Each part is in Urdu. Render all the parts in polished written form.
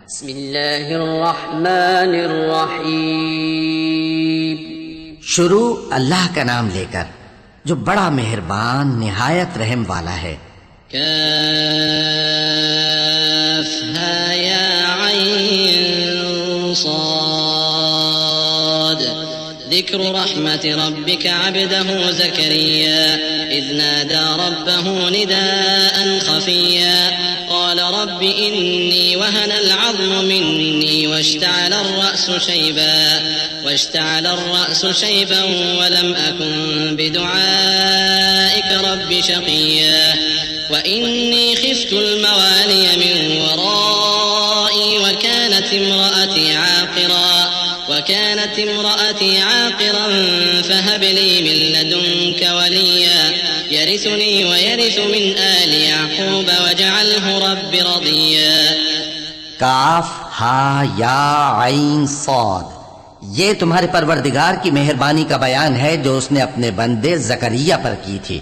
بسم اللہ الرحمن الرحیم. شروع اللہ کا نام لے کر جو بڑا مہربان نہایت رحم والا ہے. کافہا یا عین صاد. ذکر رحمت ربک عبده زکریا اذ نادى ربه نداء خفیا قال رب إني وهن العظم مني واشتعل الرأس شيبا ولم أكن بدعائك رب شقيا وإني خفت الموالي من ورائي وكانت امرأتي عاقرا فهب لي من لدنك وليا يرثني ويرث من آل يعقوب واجعله رب رضيا. کاف ہا یا عین صاد. یہ تمہارے پروردگار کی مہربانی کا بیان ہے جو اس نے اپنے بندے زکریا پر کی تھی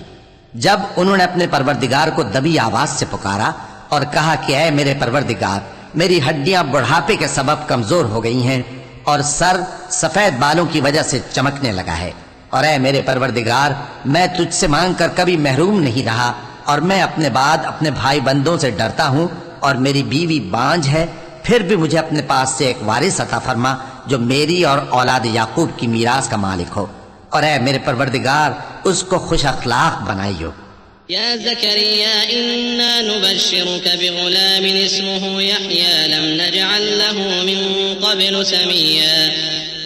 جب انہوں نے اپنے پروردگار کو دبی آواز سے پکارا اور کہا کہ اے میرے پروردگار، میری ہڈیاں بڑھاپے کے سبب کمزور ہو گئی ہیں اور سر سفید بالوں کی وجہ سے چمکنے لگا ہے، اور اے میرے پروردگار، میں تجھ سے مانگ کر کبھی محروم نہیں رہا، اور میں اپنے بعد اپنے بھائی بندوں سے ڈرتا ہوں، اور میری بیوی بانجھ ہے، پھر بھی مجھے اپنے پاس سے ایک وارث عطا فرما جو میری اور اولاد یعقوب کی میراث کا مالک ہو، اور اے میرے پروردگار اس کو خوش اخلاق بنائیو. يا زكريا إنا نبشرك بغلام اسمه يحيى لم نجعل له من قبل سميا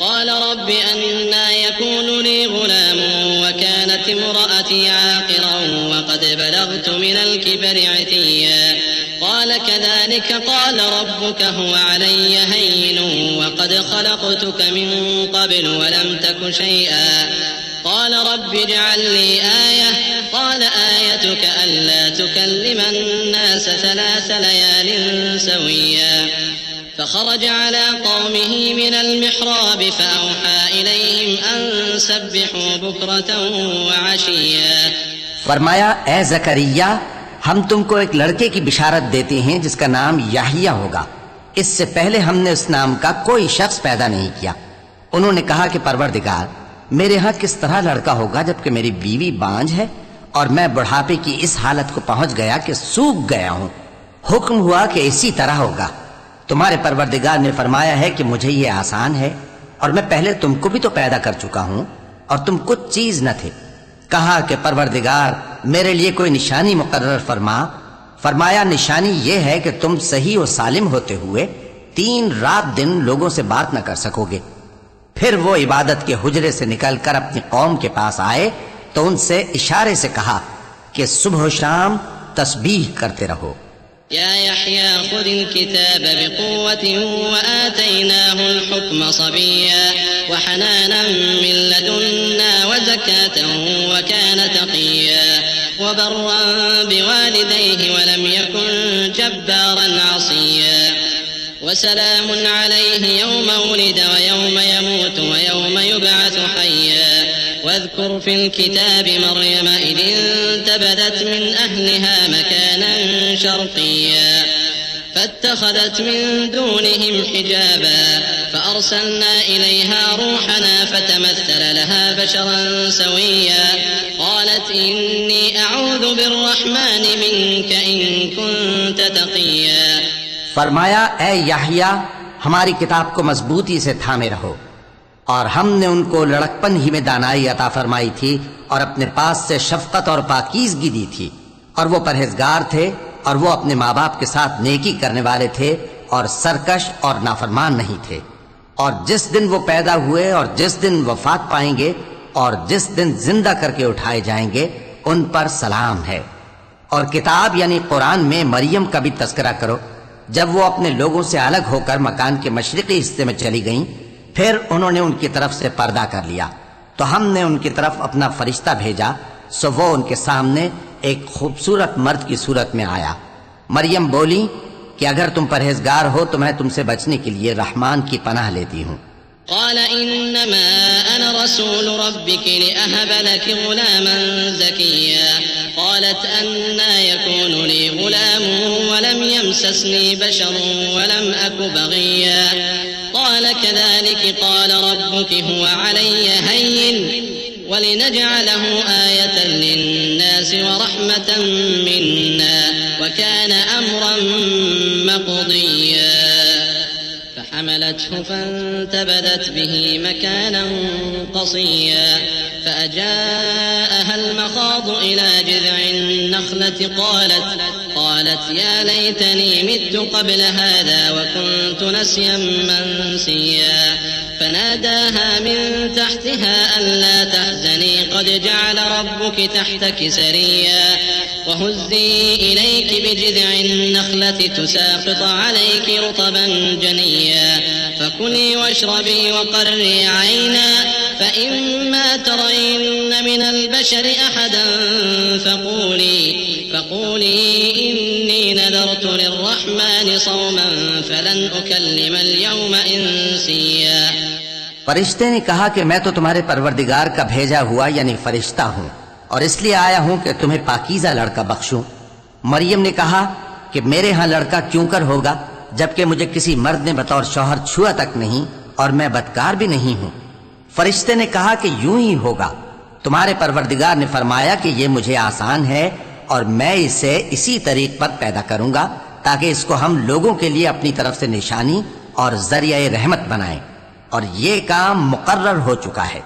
قال رب أنا يكون لي غلام وكانت امرأتي عاقرا وقد بلغت من الكبر عتيا قال كذلك قال ربك هو علي هين وقد خلقتك من قبل ولم تك شيئا قال رب اجعل لي آية قال آيتك ألا تكلم الناس 3 ليال سويا فخرج على قومه من المحراب فأوحى إليهم أن سبحوا بكرة وعشيا. فرمایا اے زکریا، ہم تم کو ایک لڑکے کی بشارت دیتے ہیں جس کا نام یحییٰ ہوگا. اس سے پہلے ہم نے اس نام کا کوئی شخص پیدا نہیں کیا. انہوں نے کہا کہ پروردگار، میرے ہاں کس طرح لڑکا ہوگا جبکہ میری بیوی بانجھ ہے اور میں بڑھاپے کی اس حالت کو پہنچ گیا کہ سوکھ گیا ہوں. حکم ہوا کہ اسی طرح ہوگا. تمہارے پروردگار نے فرمایا ہے کہ مجھے یہ آسان ہے، اور میں پہلے تم کو بھی تو پیدا کر چکا ہوں اور تم کچھ چیز نہ تھے. کہا کہ پروردگار میرے لیے کوئی نشانی مقرر فرما. فرمایا نشانی یہ ہے کہ تم صحیح و سالم ہوتے ہوئے 3 رات دن لوگوں سے بات نہ کر سکو گے. پھر وہ عبادت کے حجرے سے نکل کر اپنی قوم کے پاس آئے تو ان سے اشارے سے کہا کہ صبح و شام تسبیح کرتے رہو. يا يحيى خذ الكتاب بقوة وآتيناه الحكم صبيا وحنانا من لدنا وزكاة وكان تقيا وبرا بوالديه ولم يكن جبارا عصيا وسلام عليه يوم ولد ويوم يموت ويوم يبعث حيا واذكر في الكتاب مريم إذ انتبذت من أهلها مكانا شرقيا فاتخذت من دونهم حجابا فأرسلنا إليها روحنا فتمثل لها بشرا سويا قالت إني أعوذ بالرحمن منك إن كنت تقيا. فرمایا اے یحییٰ، ہماری کتاب کو مضبوطی سے تھامے رہو، اور ہم نے ان کو لڑکپن ہی میں دانائی عطا فرمائی تھی اور اپنے پاس سے شفقت اور پاکیزگی دی تھی، اور وہ پرہیزگار تھے اور وہ اپنے ماں باپ کے ساتھ نیکی کرنے والے تھے اور سرکش اور نافرمان نہیں تھے. اور جس دن وہ پیدا ہوئے اور جس دن وفات پائیں گے اور جس دن زندہ کر کے اٹھائے جائیں گے ان پر سلام ہے. اور کتاب یعنی قرآن میں مریم کا بھی تذکرہ کرو. جب وہ اپنے لوگوں سے الگ ہو کر مکان کے مشرقی حصے میں چلی گئیں، پھر انہوں نے ان کی طرف سے پردہ کر لیا تو ہم نے ان کی طرف اپنا فرشتہ بھیجا، سو وہ ان کے سامنے ایک خوبصورت مرد کی صورت میں آیا. مریم بولی کہ اگر تم پرہیزگار ہو تو میں تم سے بچنے کے لیے رحمان کی پناہ لیتی ہوں. قال إنما أنا رسول ربك لأهب لك غلاما زكيا قالت أنى يكون لي غلام ولم يمسسني بشر ولم أك بغيا قال كذلك قال ربك هو علي هين ولنجعله آية للناس ورحمة منا وكان أمرا مقضيا فحملته فانتبذت به مكانا قصيا فأجاءها المخاض إلى جذع النخلة قالت يا ليتني مت قبل هذا وكنت نسيا منسيا فناداها من تحتها ألا تحزني قد جعل ربك تحتك سريا وهزي إليك بجذع النخلة تساقط عليك رطبا جنيا فكلي واشربي وقري عينا فإما ترين من البشر أحدا فقولي إني نذرت للرحمن صوما فلن أكلم اليوم إنسيا فرشتے نے کہا کہ میں تو تمہارے پروردگار کا بھیجا ہوا یعنی فرشتہ ہوں اور اس لیے آیا ہوں کہ تمہیں پاکیزہ لڑکا بخشوں۔ مریم نے کہا کہ میرے ہاں لڑکا کیوں کر ہوگا جبکہ مجھے کسی مرد نے بطور شوہر چھوا تک نہیں اور میں بدکار بھی نہیں ہوں۔ فرشتے نے کہا کہ یوں ہی ہوگا، تمہارے پروردگار نے فرمایا کہ یہ مجھے آسان ہے اور میں اسے اسی طریق پر پیدا کروں گا تاکہ اس کو ہم لوگوں کے لیے اپنی طرف سے نشانی اور ذریعہ رحمت بنائیں، اور یہ کام مقرر ہو چکا ہے۔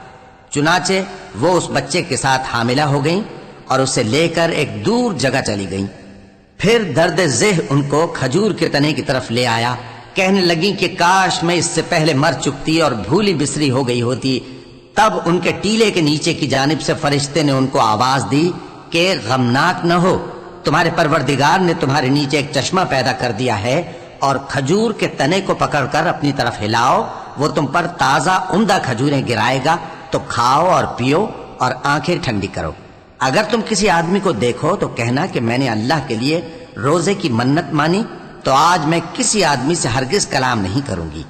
چنانچہ وہ اس بچے کے ساتھ حاملہ ہو گئیں اور اسے لے کر ایک دور جگہ چلی گئیں۔ پھر درد ذہ ان کو کھجور کے تنے کی طرف لے آیا، کہنے لگیں کہ کاش میں اس سے پہلے مر چکتی اور بھولی بسری ہو گئی ہوتی۔ تب ان کے ٹیلے کے نیچے کی جانب سے فرشتے نے ان کو آواز دی کہ غمناک نہ ہو، تمہارے پروردگار نے تمہارے نیچے ایک چشمہ پیدا کر دیا ہے، اور کھجور کے تنے کو پکڑ کر اپنی طرف ہلاؤ، وہ تم پر تازہ عمدہ کھجوریں گرائے گا، تو کھاؤ اور پیو اور آنکھیں ٹھنڈی کرو۔ اگر تم کسی آدمی کو دیکھو تو کہنا کہ میں نے اللہ کے لیے روزے کی منت مانی، تو آج میں کسی آدمی سے ہرگز کلام نہیں کروں گی۔